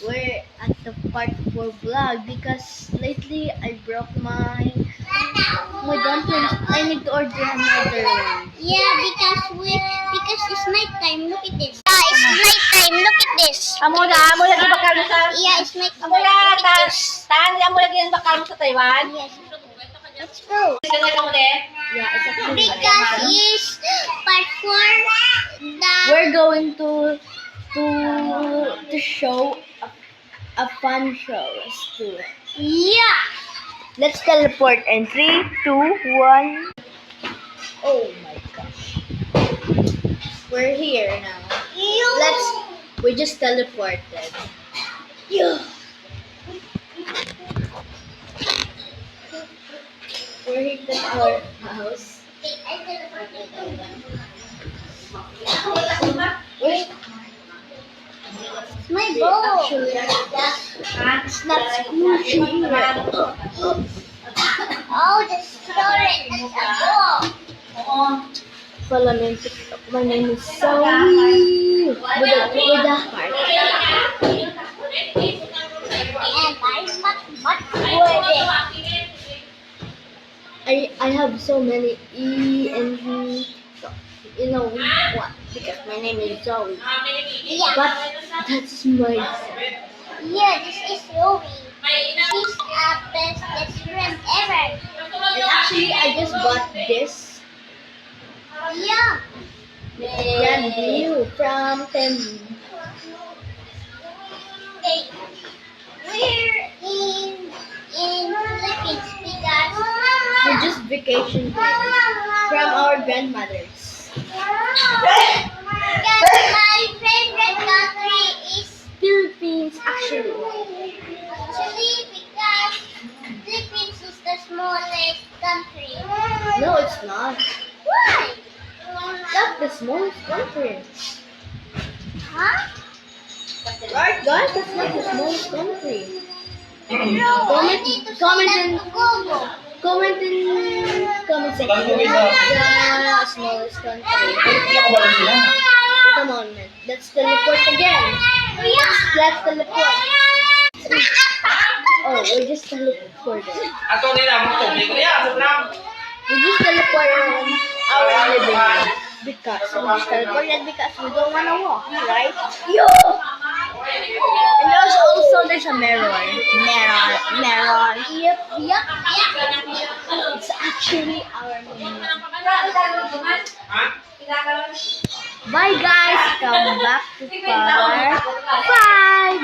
we're at the part 4 vlog because lately I broke my dumplings. I need to order another one. Yeah, because it's night time. Look at this. Yeah, it's night time. Look at this. Amo lagi bakal mo sa... Yeah, it's night time. Amo na, Look at this. amo lagi yung bakal mo sa Taiwan. Yes. Let's go. Sino ka mo din? Yeah, it's actually Because it's part 4. we're going to show a fun show. Let's do it. Yeah. Let's teleport in 3, 2, 1. Oh my gosh. We're here now. We just teleported. Yeah. We're here at our house. Wait, It's my bowl. actually, it's not squishy here. Oh, destroy it. It's a bowl. Oo. Follow me on TikTok. My name is Zoe. With a heart. And I'm much worth it. I have so many E and V. So, you know what? Because my name is Zoe. Yeah. But that's my. Yeah, this is Zoe. She's our best friend ever. And actually, I just bought this Yeah. brand new from Temu. Okay. We're in Philippines because We just vacation here from our grandmothers. my favorite country is Philippines, actually. because Philippines is the smallest country. No, it's not. Why? Not the smallest country. Huh? Right, guys? That's not the smallest country. No, I need to comment say in- that to Google. Comment section the smallest country. Come on, man. Let's teleport again. Let's teleport. Oh, we just teleported. Ato nila mo tubig ko niya, sobrang. We just teleported our living room because we just teleported because we don't wanna walk, right? Yo! And there's a mirror. Mirror. Yep. It's actually our mirror. Bye guys. Come back to part 5.